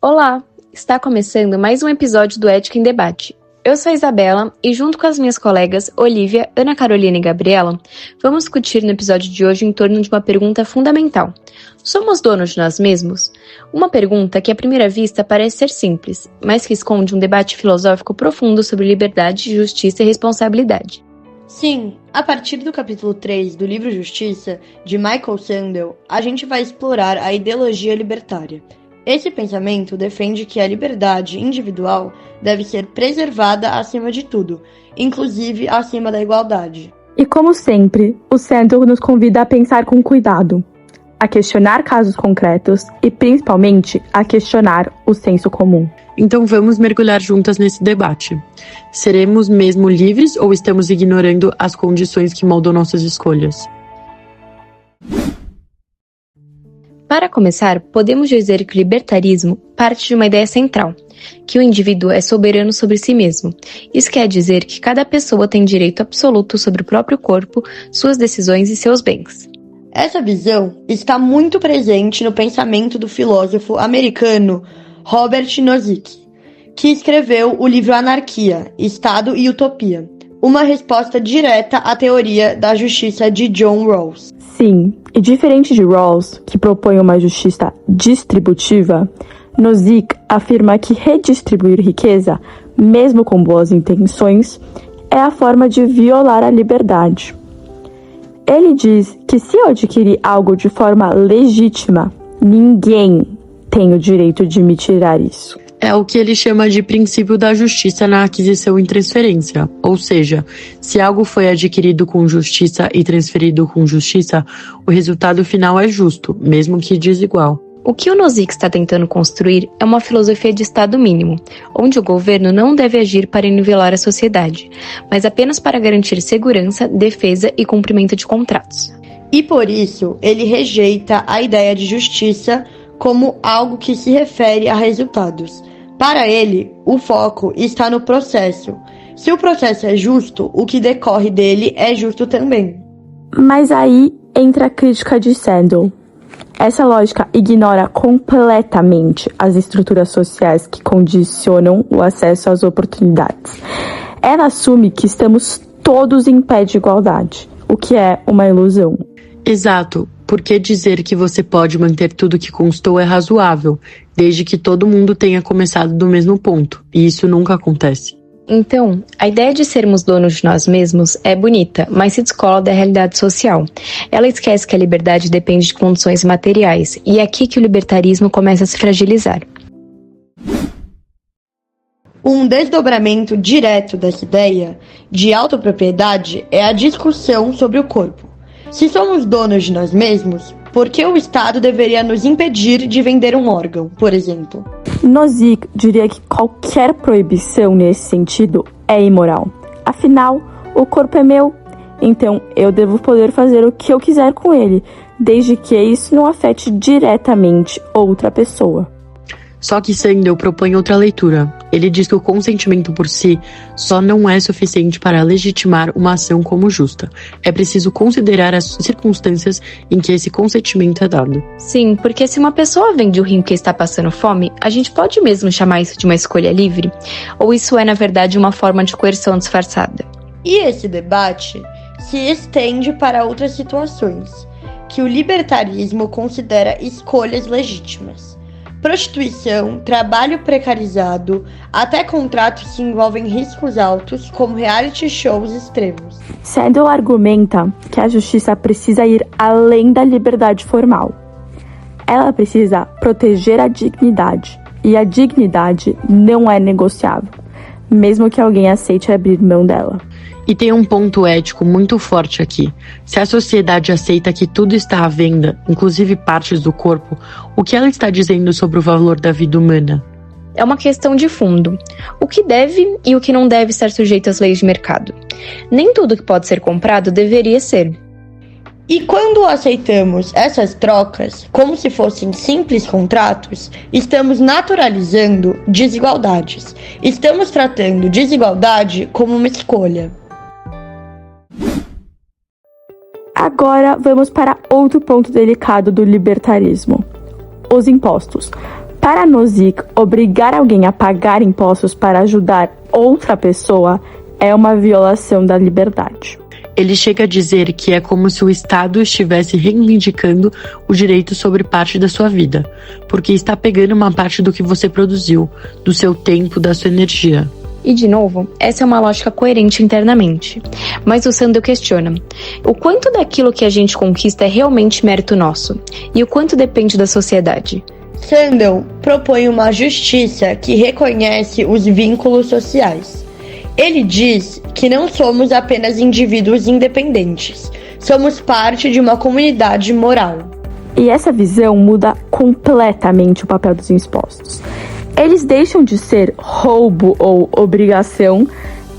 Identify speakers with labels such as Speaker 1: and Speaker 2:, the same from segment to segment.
Speaker 1: Olá! Está começando mais um episódio do Ética em Debate. Eu sou a Isabela e junto com as minhas colegas Olivia, Ana Carolina e Gabriela, vamos discutir no episódio de hoje em torno de uma pergunta fundamental. Somos donos de nós mesmos? Uma pergunta que à primeira vista parece ser simples, mas que esconde um debate filosófico profundo sobre liberdade, justiça e responsabilidade.
Speaker 2: Sim, a partir do capítulo 3 do livro Justiça, de Michael Sandel, a gente vai explorar a ideologia libertária. Esse pensamento defende que a liberdade individual deve ser preservada acima de tudo, inclusive acima da igualdade.
Speaker 3: E como sempre, o Sandel nos convida a pensar com cuidado, a questionar casos concretos e, principalmente, a questionar o senso comum.
Speaker 4: Então vamos mergulhar juntas nesse debate. Seremos mesmo livres ou estamos ignorando as condições que moldam nossas escolhas?
Speaker 1: Para começar, podemos dizer que o libertarismo parte de uma ideia central, que o indivíduo é soberano sobre si mesmo. Isso quer dizer que cada pessoa tem direito absoluto sobre o próprio corpo, suas decisões e seus bens.
Speaker 2: Essa visão está muito presente no pensamento do filósofo americano Robert Nozick, que escreveu o livro Anarquia, Estado e Utopia, uma resposta direta à teoria da justiça de John Rawls.
Speaker 3: Sim, e diferente de Rawls, que propõe uma justiça distributiva, Nozick afirma que redistribuir riqueza, mesmo com boas intenções, é a forma de violar a liberdade. Ele diz que se eu adquirir algo de forma legítima, ninguém tem o direito de me tirar isso.
Speaker 4: É o que ele chama de princípio da justiça na aquisição e transferência. Ou seja, se algo foi adquirido com justiça e transferido com justiça, o resultado final é justo, mesmo que desigual.
Speaker 1: O que o Nozick está tentando construir é uma filosofia de Estado mínimo, onde o governo não deve agir para nivelar a sociedade, mas apenas para garantir segurança, defesa e cumprimento de contratos.
Speaker 2: E por isso, ele rejeita a ideia de justiça como algo que se refere a resultados. Para ele, o foco está no processo. Se o processo é justo, o que decorre dele é justo também.
Speaker 3: Mas aí entra a crítica de Sandel. Essa lógica ignora completamente as estruturas sociais que condicionam o acesso às oportunidades. Ela assume que estamos todos em pé de igualdade, o que é uma ilusão.
Speaker 4: Exato. Por que dizer que você pode manter tudo que conquistou é razoável, desde que todo mundo tenha começado do mesmo ponto, e isso nunca acontece.
Speaker 1: Então, a ideia de sermos donos de nós mesmos é bonita, mas se descola da realidade social. Ela esquece que a liberdade depende de condições materiais, e é aqui que o libertarismo começa a se fragilizar.
Speaker 2: Um desdobramento direto dessa ideia de autopropriedade é a discussão sobre o corpo. Se somos donos de nós mesmos, por que o Estado deveria nos impedir de vender um órgão, por exemplo?
Speaker 3: Nozick diria que qualquer proibição nesse sentido é imoral. Afinal, o corpo é meu, então eu devo poder fazer o que eu quiser com ele, desde que isso não afete diretamente outra pessoa.
Speaker 4: Só que Sandel propõe outra leitura. Ele diz que o consentimento por si só não é suficiente para legitimar uma ação como justa. É preciso considerar as circunstâncias em que esse consentimento é dado.
Speaker 1: Sim, porque se uma pessoa vende o rim porque está passando fome, a gente pode mesmo chamar isso de uma escolha livre? Ou isso é, na verdade, uma forma de coerção disfarçada?
Speaker 2: E esse debate se estende para outras situações, que o libertarismo considera escolhas legítimas. Prostituição, trabalho precarizado, até contratos que envolvem riscos altos, como reality shows extremos.
Speaker 3: Sandel argumenta que a justiça precisa ir além da liberdade formal. Ela precisa proteger a dignidade, e a dignidade não é negociável, mesmo que alguém aceite abrir mão dela.
Speaker 4: E tem um ponto ético muito forte aqui. Se a sociedade aceita que tudo está à venda, inclusive partes do corpo, o que ela está dizendo sobre o valor da vida humana?
Speaker 1: É uma questão de fundo. O que deve e o que não deve estar sujeito às leis de mercado. Nem tudo que pode ser comprado deveria ser.
Speaker 2: E quando aceitamos essas trocas, como se fossem simples contratos, estamos naturalizando desigualdades. Estamos tratando desigualdade como uma escolha.
Speaker 3: Agora vamos para outro ponto delicado do libertarismo: os impostos. Para Nozick, obrigar alguém a pagar impostos para ajudar outra pessoa é uma violação da liberdade.
Speaker 4: Ele chega a dizer que é como se o Estado estivesse reivindicando o direito sobre parte da sua vida, porque está pegando uma parte do que você produziu, do seu tempo, da sua energia.
Speaker 1: E, de novo, essa é uma lógica coerente internamente. Mas o Sandel questiona: o quanto daquilo que a gente conquista é realmente mérito nosso? E o quanto depende da sociedade?
Speaker 2: Sandel propõe uma justiça que reconhece os vínculos sociais. Ele diz que não somos apenas indivíduos independentes, somos parte de uma comunidade moral.
Speaker 3: E essa visão muda completamente o papel dos impostos. Eles deixam de ser roubo ou obrigação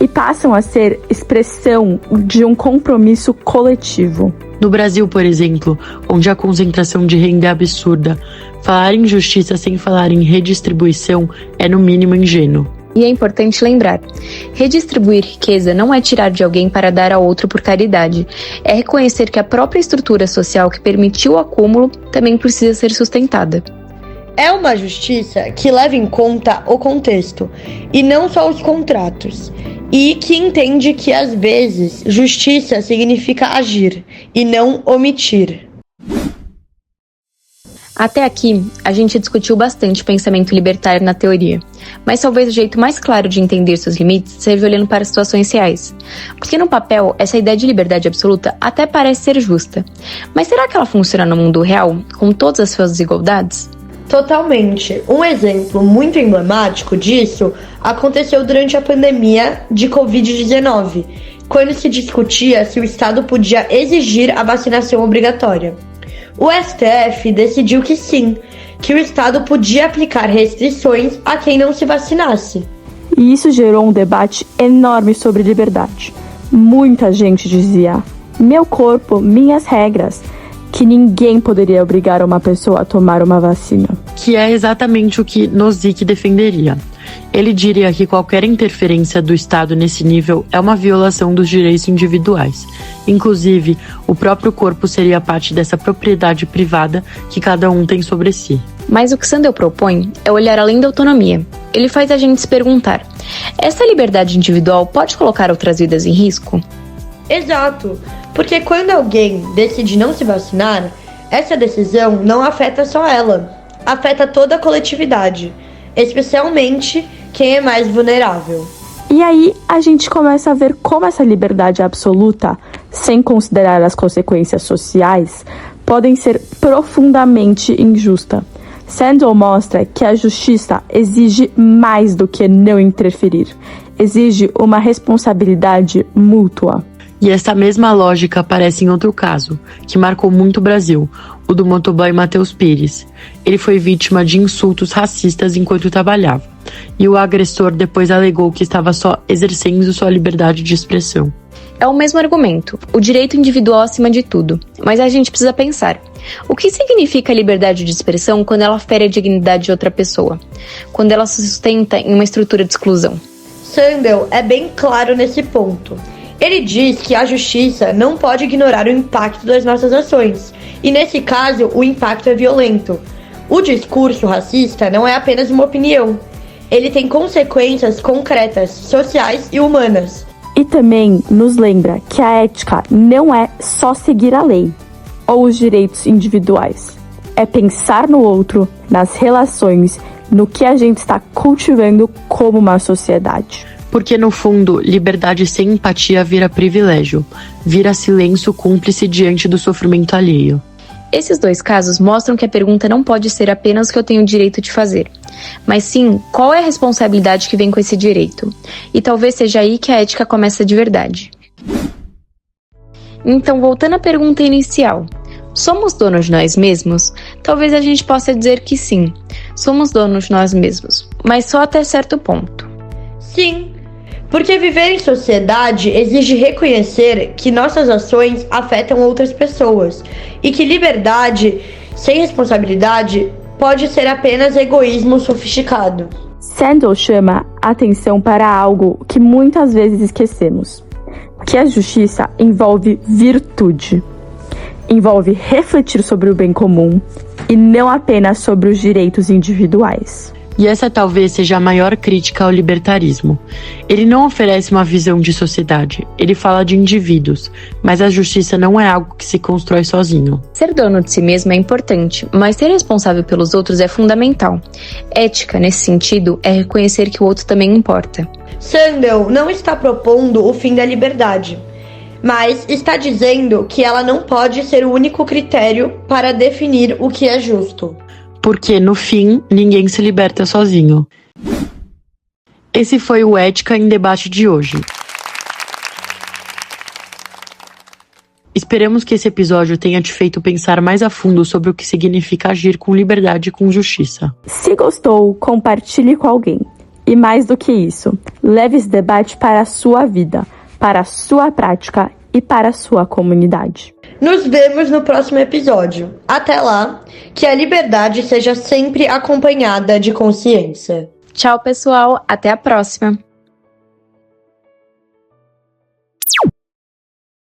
Speaker 3: e passam a ser expressão de um compromisso coletivo.
Speaker 4: No Brasil, por exemplo, onde a concentração de renda é absurda, falar em justiça sem falar em redistribuição é no mínimo ingênuo.
Speaker 1: E é importante lembrar, redistribuir riqueza não é tirar de alguém para dar a outro por caridade, é reconhecer que a própria estrutura social que permitiu o acúmulo também precisa ser sustentada.
Speaker 2: É uma justiça que leva em conta o contexto, e não só os contratos, e que entende que, às vezes, justiça significa agir, e não omitir.
Speaker 1: Até aqui, a gente discutiu bastante pensamento libertário na teoria, mas talvez o jeito mais claro de entender seus limites seja olhando para situações reais. Porque no papel, essa ideia de liberdade absoluta até parece ser justa. Mas será que ela funciona no mundo real, com todas as suas desigualdades?
Speaker 2: Totalmente. Um exemplo muito emblemático disso aconteceu durante a pandemia de Covid-19, quando se discutia se o Estado podia exigir a vacinação obrigatória. O STF decidiu que sim, que o Estado podia aplicar restrições a quem não se vacinasse.
Speaker 3: E isso gerou um debate enorme sobre liberdade. Muita gente dizia: meu corpo, minhas regras, que ninguém poderia obrigar uma pessoa a tomar uma vacina.
Speaker 4: Que é exatamente o que Nozick defenderia. Ele diria que qualquer interferência do Estado nesse nível é uma violação dos direitos individuais. Inclusive, o próprio corpo seria parte dessa propriedade privada que cada um tem sobre si.
Speaker 1: Mas o que Sandel propõe é olhar além da autonomia. Ele faz a gente se perguntar: essa liberdade individual pode colocar outras vidas em risco?
Speaker 2: Exato, porque quando alguém decide não se vacinar, essa decisão não afeta só ela, afeta toda a coletividade, especialmente quem é mais vulnerável.
Speaker 3: E aí a gente começa a ver como essa liberdade absoluta, sem considerar as consequências sociais, podem ser profundamente injusta. Sandel mostra que a justiça exige mais do que não interferir, exige uma responsabilidade mútua.
Speaker 4: E essa mesma lógica aparece em outro caso, que marcou muito o Brasil, o do motoboy Matheus Pires. Ele foi vítima de insultos racistas enquanto trabalhava, e o agressor depois alegou que estava só exercendo sua liberdade de expressão.
Speaker 1: É o mesmo argumento, o direito individual acima de tudo. Mas a gente precisa pensar: o que significa liberdade de expressão quando ela fere a dignidade de outra pessoa? Quando ela se sustenta em uma estrutura de exclusão?
Speaker 2: Sandel é bem claro nesse ponto. Ele diz que a justiça não pode ignorar o impacto das nossas ações, e nesse caso o impacto é violento. O discurso racista não é apenas uma opinião, ele tem consequências concretas, sociais e humanas.
Speaker 3: E também nos lembra que a ética não é só seguir a lei ou os direitos individuais, é pensar no outro, nas relações, no que a gente está cultivando como uma sociedade.
Speaker 4: Porque, no fundo, liberdade sem empatia vira privilégio, vira silêncio cúmplice diante do sofrimento alheio.
Speaker 1: Esses dois casos mostram que a pergunta não pode ser apenas o que eu tenho o direito de fazer, mas sim, qual é a responsabilidade que vem com esse direito? E talvez seja aí que a ética começa de verdade. Então, voltando à pergunta inicial, somos donos de nós mesmos? Talvez a gente possa dizer que sim, somos donos de nós mesmos, mas só até certo ponto.
Speaker 2: Sim, porque viver em sociedade exige reconhecer que nossas ações afetam outras pessoas e que liberdade sem responsabilidade pode ser apenas egoísmo sofisticado.
Speaker 3: Sandel chama atenção para algo que muitas vezes esquecemos, que a justiça envolve virtude. Envolve refletir sobre o bem comum e não apenas sobre os direitos individuais.
Speaker 4: E essa talvez seja a maior crítica ao libertarismo. Ele não oferece uma visão de sociedade, ele fala de indivíduos, mas a justiça não é algo que se constrói sozinho.
Speaker 1: Ser dono de si mesmo é importante, mas ser responsável pelos outros é fundamental. Ética, nesse sentido, é reconhecer que o outro também importa.
Speaker 2: Sandel não está propondo o fim da liberdade, mas está dizendo que ela não pode ser o único critério para definir o que é justo.
Speaker 4: Porque, no fim, ninguém se liberta sozinho. Esse foi o Ética em Debate de hoje. Esperamos que esse episódio tenha te feito pensar mais a fundo sobre o que significa agir com liberdade e com justiça.
Speaker 3: Se gostou, compartilhe com alguém. E mais do que isso, leve esse debate para a sua vida, para a sua prática e para a sua comunidade.
Speaker 2: Nos vemos no próximo episódio. Até lá, que a liberdade seja sempre acompanhada de consciência.
Speaker 1: Tchau, pessoal. Até a próxima.